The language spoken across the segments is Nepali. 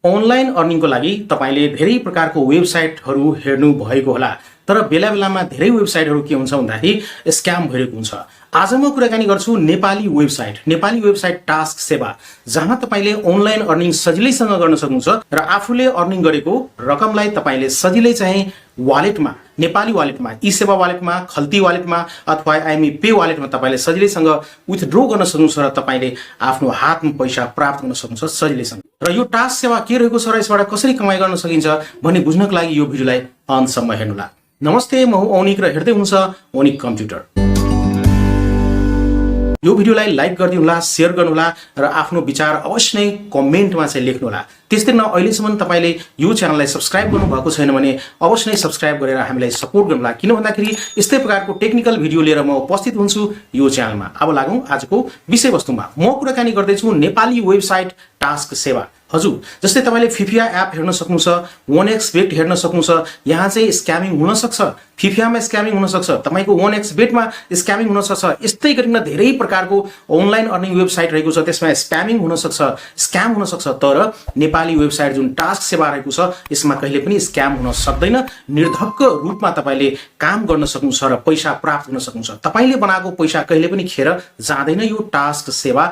अनलाइन अर्निङको लागि तपाईले धेरै प्रकारको वेबसाइटहरू हेर्नु भएको होला, तर बेला बेलामा धेरै वेबसाइटहरू के हुन्छ भन्दाखेरि स्क्याम भइरहेको हुन्छ। आज म कुराकानी गर्छु नेपाली वेबसाइट टास्कसेवा, जहाँ तपाईले अनलाइन अर्निङ सजिलैसँग गर्न सक्नुहुन्छ र आफूले अर्निङ गरेको रकमलाई तपाईले सजिलै चाहिँ वालेटमा, नेपाली वालेटमा, ई सेवा वालेटमा, खल्ती वालेटमा अथवा आइएमई पे वालेटमा तपाईले सजिलैसँग विथड्र गर्न सक्नुहुन्छ र तपाईले आफ्नो हातमा पैसा प्राप्त गर्न सक्नुहुन्छ सजिलैसँग। र यो टास्क सेवा के रहेको छ र यसबाट कसरी कमाइ गर्न सकिन्छ भन्ने बुझ्नको लागि यो भिडियोलाई अन्तसम्म हेर्नुहोला। नमस्ते, म हुँ ओनिक र हेर्दै हुनुहुन्छ ओनिक कम्प्युटर। यो भिडियोलाई लाइक गरिदिनुहोला, शेयर गर्नुहोला र आफ्नो विचार अवश्य नै कमेन्टमा चाहिँ लेख्नुहोला। त्यस्तै न अहिलेसम्म तपाईले यो च्यानललाई सब्स्क्राइब गर्नुभएको छैन भने अवश्य नै सब्स्क्राइब गरेर हामीलाई सपोर्ट गर्नुहोला, किन भन्दाखेरि यस्तै प्रकारको टेक्निकल भिडियो लिएर म उपस्थित हुन्छु यो च्यानलमा। अब लागौं आजको विषयवस्तुमा। म कुराकानी गर्दैछु नेपाली वेबसाइट टास्क सेवा। हजुर, जस्तै तपाईले फिफिया एप हेर्न सक्नुहुन्छ, OneXBet हेर्न सक्नुहुन्छ। यहाँ चाहिँ स्क्यामिङ हुन सक्छ, फिफियामा स्क्यामिङ हुन सक्छ, तपाईको OneXBetमा स्क्यामिङ हुन सक्छ। यस्तै गरिन धेरै प्रकारको अनलाइन अर्निङ वेबसाइट रहेको छ, त्यसमा स्प्यामिङ हुन सक्छ, स्क्याम हुन सक्छ। तर नेपाली वेबसाइट जुन टास्क सेवा रहेको छ यसमा कहिले पनि स्क्याम हुन सक्दैन। निर्धक्क रूपमा तपाईले काम गर्न सक्नुहुन्छ र पैसा प्राप्त गर्न सक्नुहुन्छ। तपाईले बनाएको पैसा कहिले पनि खेर जाँदैन यो टास्क सेवा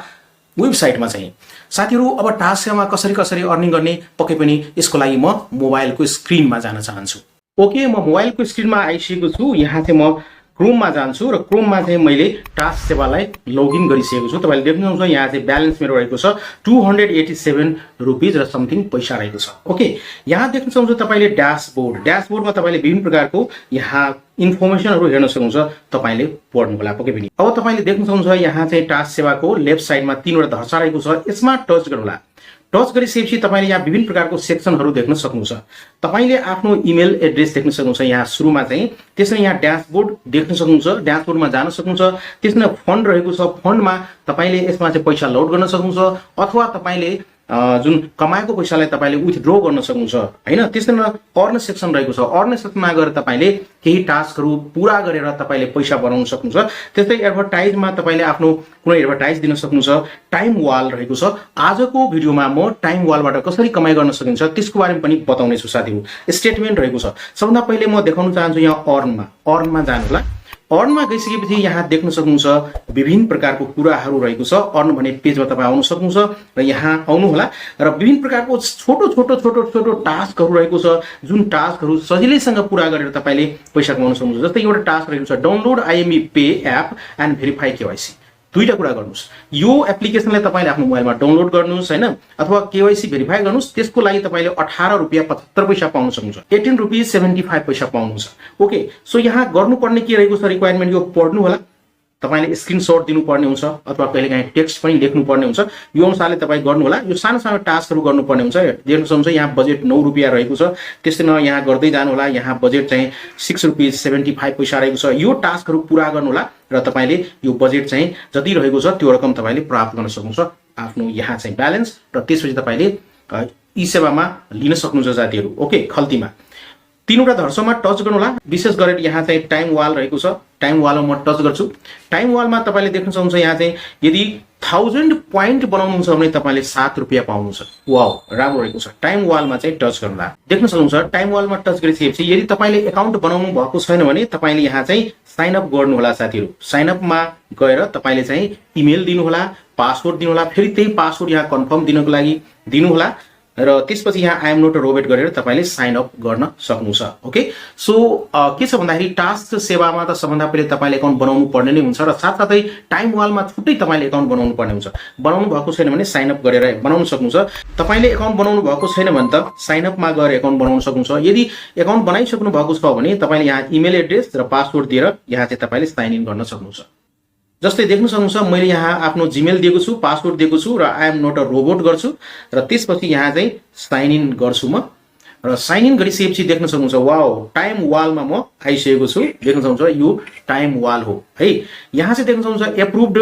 वेबसाइटमा चाहिँ। साथीहरु, अब टास्क सेवामा कसरी अर्निङ गर्ने पक्कै पनि यसको लागि म मोबाइलको स्क्रिनमा जान चाहन्छु। ओके, म मोबाइलको स्क्रिनमा आइसकेको छु। यहाँ चाहिँ म क्रोममा जान्छु र क्रोममा चाहिँ मैले टास्क सेवालाई लगइन गरिसकेको छु। तपाईले देख्नुहुन्छ यहाँ चाहिँ ब्यालेन्स मेरो रहेको छ 287 रुपैयाँ र समथिङ पैसा रहेको छ। ओके, यहाँ देख्न सक्नुहुन्छ तपाईले ड्याशबोर्डमा तपाईले विभिन्न प्रकारको यहाँ इन्फर्मेसनहरु हेर्न सक्नुहुन्छ। तपाईले पढ्नु होला पक्कै पनि। अब तपाईले देख्न सक्नुहुन्छ यहाँ चाहिँ टास्क सेवाको लेफ्ट साइडमा तीनवटा धर्सा रहेको छ, यसमा टच गर्नु होला। टच गरिसकेपछि तपाईले यहाँ विभिन्न प्रकारको सेक्सनहरु देख्न सक्नुहुन्छ। तपाईले आफ्नो इमेल एड्रेस देख्न सक्नुहुन्छ यहाँ सुरुमा चाहिँ। त्यसैले यहाँ ड्याशबोर्ड देख्न सक्नुहुन्छ, ड्याशबोर्डमा जान सक्नुहुन्छ। त्यसमा फन्ड रहेको छ, फन्डमा तपाईले यसमा चाहिँ पैसा लोड गर्न सक्नुहुन्छ अथवा तपाईले जुन कमाएको पैसालाई तपाईले विथड्र गर्न सक्नुहुन्छ हैन। त्यसैले अर्न सेक्सन रहेको छ, अर्न सेक्सनमा गएर तपाईले केही टास्कहरु पूरा गरेर तपाईले पैसा बनाउन सक्नुहुन्छ। त्यस्तै एडभर्टाइजमा तपाईले आफ्नो कुनै एडभर्टाइज दिन सक्नुहुन्छ। टाइम वाल रहेको छ। आजको भिडियोमा म टाइम वालबाट कसरी कमाइ गर्न सकिन्छ त्यसको बारेमा पनि बताउने छु साथीहरु। स्टेटमेन्ट रहेको छ। सबभन्दा पहिले म देखाउन चाहन्छु यहाँ अर्नमा जानु होला। अर्नमा गइसकेपछि यहाँ देख्न सक्नुहुन्छ विभिन्न प्रकारको कुराहरू रहेको छ। अर्न भन्ने पेजमा तपाई आउन सक्नुहुन्छ र यहाँ आउनु होला र विभिन्न प्रकारको छोटो टास्कहरू रहेको छ, जुन टास्कहरू सजिलैसँग पूरा गरेर तपाईले पैसा कमाउन सक्नुहुन्छ। जस्तै एउटा टास्क रहेको छ download IME pay app and verify KYC. दुईटा कुरा गर्नुस्। यो एप्लिकेसनलाई तपाईले आफ्नो मोबाइलमा डाउनलोड गर्नुस् हैन, अथवा केवाइसी भेरिफाई गर्नुस्। त्यसको लागि तपाईले 18 रुपैयाँ 75 पैसा पाउन सक्नुहुन्छ। 18 रुपैयाँ 75 पैसा पाउनुहुन्छ। ओके, सो यहाँ गर्नुपर्ने के रहेको छ रिक्वायरमेन्ट यो पढ्नु होला। तपाईले स्क्रिनशट दिनुपर्ने हुन्छ अथवा कहिलेकाहीँ टेक्स्ट पनि लेख्नुपर्ने हुन्छ। यो अनुसारले तपाई गर्नु होला। यो सानो टास्कहरु गर्नुपर्ने हुन्छ। देख्न सक्नुहुन्छ यहाँ बजेट 9 रुपैयाँ रहेको छ। त्यसै न यहाँ गर्दै जानु होला। यहाँ बजेट चाहिँ 6 रुपैयाँ 75 पैसा रहेको छ। यो टास्कहरु पूरा गर्नु होला र तपाईले यो बजेट चाहिँ जति रहेको छ त्यो रकम तपाईले प्राप्त गर्न सक्नुहुन्छ आफ्नो यहाँ चाहिँ ब्यालेन्स। र त्यसपछि तपाईले ई सेवामा लिन सक्नुहुन्छ साथीहरु। ओके, खल्तीमा तीनवटा धर्सोमा टच गर्नु होला। विशेष गरेर यहाँ चाहिँ टाइम वाल रहेको छ। टाइम वालमा म टच गर्छु। टाइम वालमा तपाईले देख्न सक्नुहुन्छ यहाँ चाहिँ यदि 1000 पोइन्ट बनाउनुहुन्छ भने तपाईले 7 रुपैयाँ पाउनुहुन्छ। वाउ, राम्रो रहेको छ। टाइम वालमा चाहिँ टच गर्नु होला। देख्न सक्नुहुन्छ टाइम वालमा टच गरिसकेपछि यदि तपाईले अकाउन्ट बनाउनु भएको छैन भने तपाईले यहाँ चाहिँ साइन अप गर्नु होला साथीहरु। साइन अपमा गएर तपाईले चाहिँ इमेल दिनु होला, पासवर्ड दिनु होला, फेरि त्यही पासवर्ड यहाँ कन्फर्म दिनको लागि दिनु होला र त्यसपछि यहाँ I am not a robot गरेर तपाईले साइन अप गर्न सक्नुहुन्छ। ओके, सो के छ भन्दाखेरि टास्क सेवामा त सबभन्दा पहिले तपाईले अकाउन्ट बनाउनु पर्ने नै हुन्छ र साथसाथै टाइम वालमा छुट्टै तपाईले अकाउन्ट बनाउनु पर्ने हुन्छ। बनाउनु भएको छैन भने साइन अप गरेर बनाउन सक्नुहुन्छ। तपाईले अकाउन्ट बनाउनु भएको छैन भने त साइन अपमा गएर अकाउन्ट बनाउन सक्नुहुन्छ। यदि अकाउन्ट बनाइसक्नु भएको छ भने तपाईले यहाँ इमेल एड्रेस र पासवर्ड दिएर यहाँ चाहिँ तपाईले साइन इन गर्न सक्नुहुन्छ। जस्तै देख्न सक्नुहुन्छ मैले यहाँ आफ्नो जीमेल दिएको छु, पासवर्ड दिएको छु र I am not a robot गर्छु र त्यसपछि यहाँ चाहिँ साइन इन गर्छु म। र साइन इन गरिसकेपछि देख्न सक्नुहुन्छ वाउ, टाइम वालमा म आइसकेको छु। देख्न सक्नुहुन्छ यो टाइम वाल हो है। यहाँ चाहिँ देख्न सक्नुहुन्छ एप्रुभड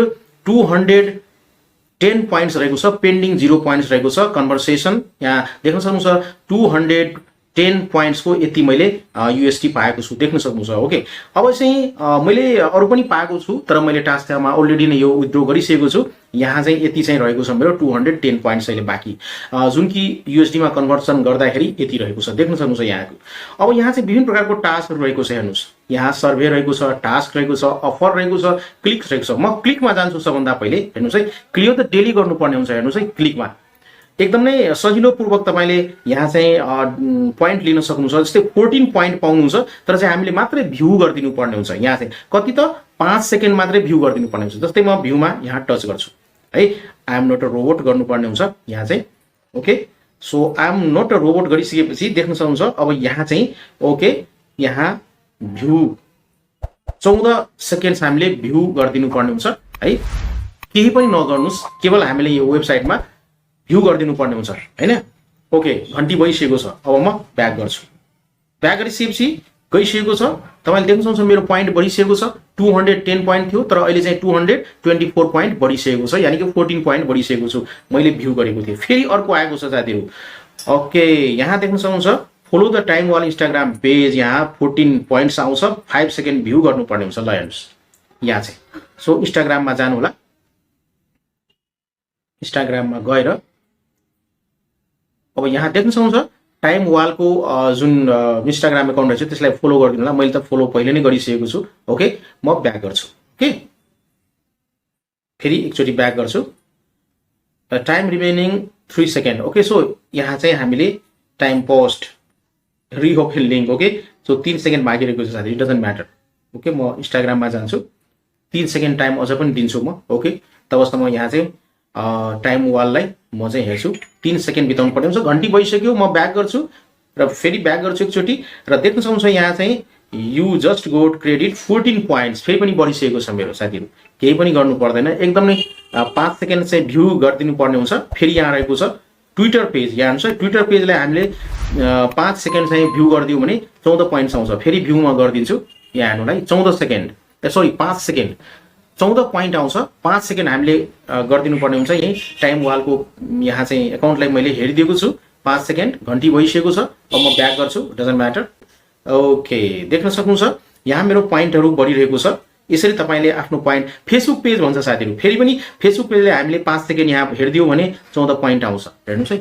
210 पोइन्ट्स रहेको छ, पेन्डिङ 0 पोइन्ट्स रहेको छ। कन्भर्सेसन यहाँ देख्न सक्नुहुन्छ 210 10 पोइन्ट्स को यति मैले युएसडी पाएको छु, देख्न सक्नुहुन्छ। ओके, अब चाहिँ मैले अरु पनि पाएको छु, तर मैले टास्कमा अलरेडी नै यो विथड्र गरिसकेको छु। यहाँ चाहिँ यति चाहिँ रहेको छ मेरो 210 पोइन्ट्स अहिले बाँकी, जुन कि युएसडी मा कन्भर्सन गर्दाखेरि यति रहेको छ, देख्न सक्नुहुन्छ यहाँको। अब यहाँ चाहिँ विभिन्न प्रकारको टास्कहरु रहेको छ, हेर्नुस् यहाँ सर्भे रहेको छ, टास्क रहेको छ, अफर रहेको छ, क्लिक्स रहेको छ। म क्लिकमा जान्छु सबभन्दा पहिले, हेर्नुस् है, क्लिक त डेली गर्नुपर्ने हुन्छ। हेर्नुस् है, क्लिकमा एकदमै सजिलो पूर्वक तपाईले यहाँ चाहिँ पोइन्ट लिन सक्नुहुन्छ। जस्तै 14 पोइन्ट पाउनुहुन्छ, तर चाहिँ हामीले मात्रै भ्यू गरिदिनु पर्ने हुन्छ। यहाँ चाहिँ कति त 5 सेकेन्ड मात्रै भ्यू गरिदिनु पर्ने हुन्छ। जस्तै म भ्यूमा यहाँ टच गर्छु है, I am not a robot गर्नुपर्ने हुन्छ यहाँ चाहिँ। Okay, so I am not a robot गरिसकेपछि देख्न सक्नुहुन्छ अब यहाँ चाहिँ ओके, यहाँ भ्यू 14 सेकेन्ड हामीले भ्यू गरिदिनु पर्ने हुन्छ है। केही पनि नगर्नुस्, केवल हामीले यो वेबसाइटमा भ्यू गरिदिनु पर्ने हुन्छ हैन। ओके, घण्टी भइसकेको छ। अब म ब्याक गर्छु, ब्याक गरिसकेपछि गइसकेको छ। तपाईले देख्न सक्नुहुन्छ मेरो पोइन्ट बढिसकेको छ। 210 पोइन्ट थियो, तर अहिले चाहिँ 224 पोइन्ट बढिसकेको छ, यानी कि 14 पोइन्ट बढिसकेको छु मैले भ्यू गरेको थिएँ। फेरि अर्को आएको छ साथीहरु। ओके, यहाँ देख्न सक्नुहुन्छ follow the time wall Instagram page, यहाँ 14 पोइन्ट्स आउँछ, 5 सेकेन्ड भ्यू गर्नुपर्ने हुन्छ। ल हेर्नुस् यहाँ चाहिँ, सो इन्स्टाग्राममा जानु होला। इन्स्टाग्राममा गएर अब यहाँ देख्न सक्नुहुन्छ टाइम वालको जुन इन्स्टाग्राम अकाउन्ट रहेछ त्यसलाई फलो गरिदिनु होला। मैले त फलो पहिले नै गरिसकेको छु। ओके, म ब्याक गर्छु। ओके, फेरि एकचोटि ब्याक गर्छु। Time remaining 3 second. Okay, so यहाँ चाहिँ हामीले time post reopen link. Okay, so 3 second बाँकी रहेको छ साथी, इट डजन्ट म्याटर। ओके, म इन्स्टाग्राममा जान्छु, 3 सेकेन्ड टाइम अझ पनि दिन्छु म। ओके, तबसम्म यहाँ चाहिँ टाइम वाललाई म चाहिँ हेर्छु, 3 सेकेन्ड बिताउनु पर्ने हुन्छ। घण्टी भइसक्यो, म ब्याक गर्छु र फेरि ब्याक गर्छु एकचोटि, र देख्न सक्नुहुन्छ यहाँ चाहिँ you just got credit 14 points, फेरि पनि बढिसकेको छ मेरो साथीहरु। केही पनि गर्नु पर्दैन, एकदमै 5 सेकेन्ड चाहिँ भ्यू गरिदिनु पर्ने हुन्छ। फेरि यहाँ रहेको छ ट्विटर पेज, यहाँ हुन्छ ट्विटर पेजलाई हामीले 5 सेकेन्ड चाहिँ भ्यू गरिदियौ भने 14 पोइन्ट्स आउँछ। फेरि भ्यू म गरिदिन्छु, यहाँ हेर्नुलाई 14 सेकेन्ड, सरी 5 सेकेन्ड 14 पोइन्ट आउँछ। 5 सेकेन्ड हामीले गरिदिनु पर्ने हुन्छ। यही टाइम वालको यहाँ चाहिँ अकाउन्टलाई मैले हेरिदिएको छु, 5 सेकेन्ड घण्टी भइसकेको छ। अब म ब्याक गर्छु, डजन्ट म्याटर। ओके, देख्न सक्नुहुन्छ यहाँ मेरो पोइन्टहरु बढिरहेको छ। यसरी तपाईले आफ्नो पोइन्ट, फेसबुक पेज भन्छ साथीहरु, फेरि पनि फेसबुक पेजले हामीले 5 सेकेन्ड यहाँ हेरिदियौ भने 14 पोइन्ट आउँछ। हेर्नुस् है,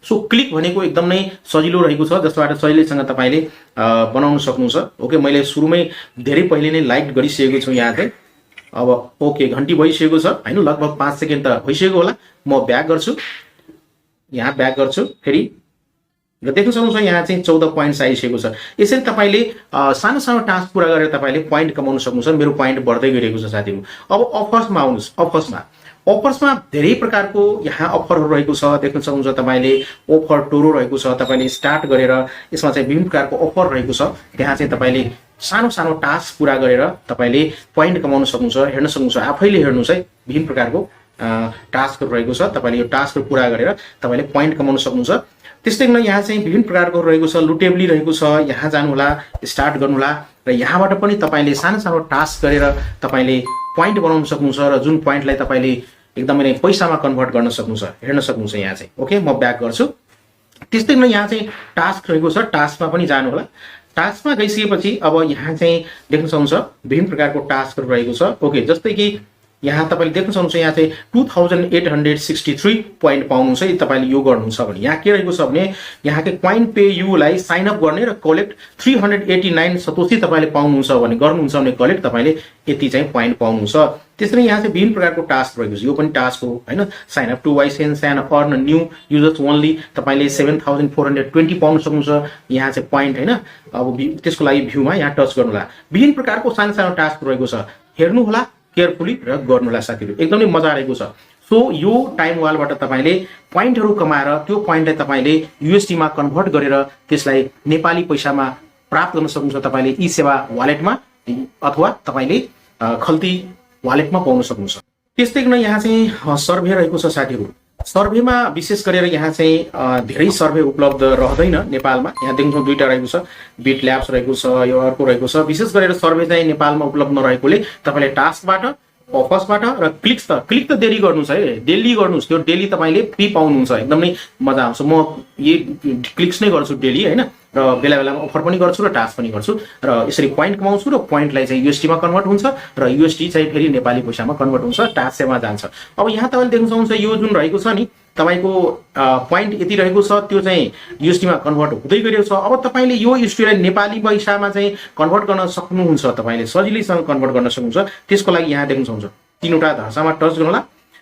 सो क्लिक भनेको एकदमै सजिलो रहेको छ, जसबाट सजिलैसँग तपाईले बनाउन सक्नुहुन्छ। ओके, मैले सुरुमै धेरै पहिले नै लाइक गरिसकेको छु यहाँ चाहिँ। अब ओके, घण्टी भइसकेको छ हैन, लगभग 5 सेकेन्ड त भइसकेको होला। म ब्याक गर्छु, यहाँ ब्याक गर्छु फेरि, र देख्न सक्नुहुन्छ यहाँ चाहिँ 14 पोइन्ट्स आइसकेको छ। यसरी तपाईले सानो सानो टास्क पूरा गरेर तपाईले पोइन्ट कमाउन सक्नुहुन्छ। मेरो पोइन्ट बढ्दै गइरहेको छ साथीहरु। अब अफर्समा आउनुस्। अफर्समा धेरै प्रकारको यहाँ अफरहरु रहेको छ, देख्न सक्नुहुन्छ तपाईले। अफर टोरो रहेको छ, तपाईले स्टार्ट गरेर यसमा चाहिँ विभिन्न प्रकारको अफर रहेको छ। त्यहाँ चाहिँ तपाईले सानो सानो टास्क पूरा गरेर तपाईले पोइन्ट कमाउन सक्नुहुन्छ। हेर्न सक्नुहुन्छ, आफैले हेर्नुस् है, विभिन्न प्रकारको टास्कहरु रहेको छ। तपाईले यो टास्कहरु पूरा गरेर तपाईले पोइन्ट कमाउन सक्नुहुन्छ। त्यस्तै गरी यहाँ चाहिँ विभिन्न प्रकारको रहेको छ, लुटेबली रहेको छ। यहाँ जानु होला, स्टार्ट गर्नु होला, र यहाँबाट पनि तपाईले सानो सानो टास्क गरेर तपाईले पोइन्ट बनाउन सक्नुहुन्छ, र जुन पोइन्टलाई तपाईले एकदमै नै पैसामा कन्भर्ट गर्न सक्नुहुन्छ। हेर्न सक्नुहुन्छ यहाँ चाहिँ। ओके, म ब्याक गर्छु। त्यस्तै गरी यहाँ चाहिँ टास्क रहेको छ, टास्कमा पनि जानु होला। टास्कमा गइसकेपछि अब यहाँ चाहिँ देख्न सक्नुहुन्छ विभिन्न प्रकारको टास्कहरु रहेको छ। ओके, जस्तै कि यहाँ तपाईले देख्न सक्नुहुन्छ यहाँ चाहिँ 2863 पोइन्ट पाउनुहुन्छ यदि तपाईले यो गर्नुहुन्छ भने। यहाँ के रहेको छ भने यहाँ के कोइन पे यू लाई साइन अप गर्ने र कलेक्ट 389 सतोसी तपाईले पाउनुहुन्छ भने, गर्नुहुन्छ भने कलेक्ट तपाईले यति चाहिँ पोइन्ट पाउनुहुन्छ। त्यसरी यहाँ चाहिँ विभिन्न प्रकारको टास्क रहेको छ। यो पनि टास्क हो हैन। Sign up to license and earn new users only, तपाईले 7420 पाउन सक्नुहुन्छ यहाँ चाहिँ पोइन्ट हैन। अब त्यसको लागि भ्यूमा यहाँ टच गर्नु होला। विभिन्न प्रकारको सानो सानो टास्क रहेको छ, हेर्नु होला केयरफुली र गर्नुला साथीहरु। एकदमै मजा आएको छ। सो यो टाइम वालबाट तपाईले पोइन्टहरु कमाएर त्यो पोइन्टलाई तपाईले युएसडी मा कन्भर्ट गरेर त्यसलाई नेपाली पैसामा प्राप्त गर्न सक्नुहुन्छ। तपाईले ई सेवा वालेटमा अथवा तपाईले खल्ती वालेटमा पाउन सक्नुहुन्छ। त्यस्तै गरी यहाँ चाहिँ सर्भे रहेको छ साथीहरु। सर्भेमा विशेष गरेर यहाँ चाहिँ धेरै सर्भे उपलब्ध रहदैन नेपालमा। यहाँ देख्नु दुईटा रहेको छ, बिट ल्याब्स रहेको छ, यो अर्को रहेको छ। विशेष गरेर सर्भे चाहिँ नेपालमा उपलब्ध नरहेकोले तपाईले टास्कबाट, अफर्सबाट र क्लिक त डेली गर्नुस् है, डेली गर्नुस्। त्यो डेली तपाईले फ्री पाउनुहुन्छ, एकदमै मजा आउँछ। म यही क्लिक्स नै गर्छु डेली हैन। र बेला बेलामा अफर पनि गर्छु र टास्क पनि गर्छु र यसरी पोइन्ट कमाउँछु र पोइन्टलाई चाहिँ USD मा कन्भर्ट हुन्छ र USD चाहिँ फेरि नेपाली पैसामा कन्भर्ट हुन्छ टास्कसेवा जान्छ। अब यहाँ तपाईले देख्न सक्नुहुन्छ यो जुन रहेको छ नि तपाईको पोइन्ट यति रहेको छ त्यो चाहिँ USD मा कन्भर्ट हुँदै गएको छ। अब तपाईले यो USD लाई नेपाली पैसामा चाहिँ कन्भर्ट गर्न सक्नुहुन्छ, तपाईले सजिलैसँग कन्भर्ट गर्न सक्नुहुन्छ। त्यसको लागि यहाँ देख्न सक्नुहुन्छ तीनवटा धर्सामा टच गर्नु होला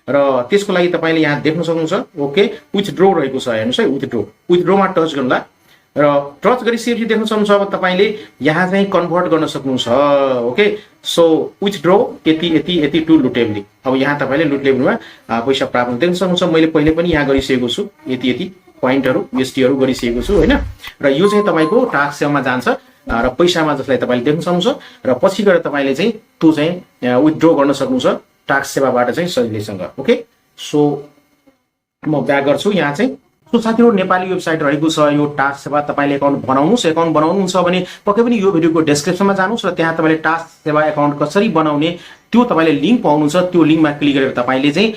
र त्यसको लागि तपाईले यहाँ देख्न सक्नुहुन्छ ओके विथड्रो रहेको छ, हेर्नुस् है विथड्रोमा टच गर्नु होला र टच गरिसकेपछि देख्न सक्नुहुन्छ अब तपाईले यहाँ चाहिँ कन्भर्ट गर्न सक्नुहुन्छ। ओके सो विथड्रो यति टु लुटेबली। अब यहाँ तपाईले लुटेबलीमा पैसा प्राप्त देख्न सक्नुहुन्छ। मैले पहिले पनि यहाँ गरिसकेको छु यति पोइन्टहरु USD हरु गरिसकेको छु हैन। र यो चाहिँ तपाईको टास्कसेवामा जान्छ र पैसामा जसलाई तपाईले देख्न सक्नुहुन्छ र पछि गएर तपाईले चाहिँ त्यो चाहिँ विथड्रो गर्न सक्नुहुन्छ टास्कसेवाबाट चाहिँ सजिलैसँग। ओके सो म ब्याक गर्छु यहाँ चाहिँ। सो साथीहरु नेपाली वेबसाइट रहेको छ यो टास्कसेवा। तपाईले अकाउन्ट बनाउनुस्, अकाउन्ट बनाउनुहुन्छ भने पक्कै पनि यो भिडियोको डेस्क्रिप्सनमा जानुस् र त्यहाँ तपाईले टास्कसेवा अकाउन्ट कसरी बनाउने त्यो तपाईले लिंक पाउनुहुन्छ। त्यो लिंकमा क्लिक गरेर तपाईले चाहिँ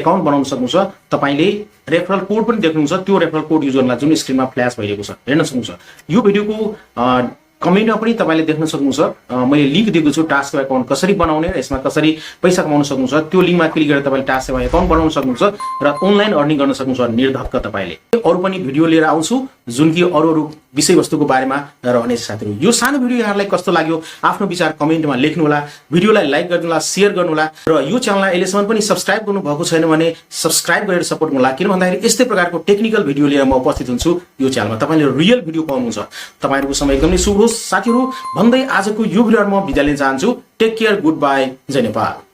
अकाउन्ट बनाउन सक्नुहुन्छ। तपाईले रेफरल कोड पनि देख्नुहुन्छ, त्यो रेफरल कोड युज गर्नलाई जुन स्क्रिनमा फ्ल्याश भइरहेको छ हेर्न सक्नुहुन्छ। यो भिडियोको कमेन्टमा पनि तपाईले देख्न सक्नुहुन्छ मैले लिंक दिएको छु टास्कसेवा अकाउन्ट कसरी बनाउने र यसमा कसरी पैसा कमाउन सक्नुहुन्छ। त्यो लिंकमा क्लिक गरेर तपाईले टास्कसेवा अकाउन्ट बनाउन सक्नुहुन्छ र अनलाइन अर्निङ गर्न सक्नुहुन्छ निर्धक्क। तपाईले अरु पनि भिडियो लिएर आउँछु जुन कि अरु विषयवस्तुको बारेमा रहनेछ। साथीहरु यो सानो भिडियो यहाँलाई कस्तो लाग्यो आफ्नो विचार कमेन्टमा लेख्नु होला। भिडियोलाई लाइक गर्नु होला, शेयर गर्नु होला र यो च्यानललाई अहिलेसम्म पनि सब्स्क्राइब गर्नु भएको छैन भने सब्स्क्राइब गरेर सपोर्ट गर्नु होला। किन भन्दाखेरि यस्तै प्रकारको टेक्निकल भिडियो लिएर म उपस्थित हुन्छु यो च्यानलमा। तपाईले रियल भिडियो पाउनुहुन्छ। तपाईहरुको समय एकदमै शुभ होस् साथीहरु भन्दै आजको यो भिडियोमा म बिदा लिन चाहन्छु। Take care, good by, Jay Nepal.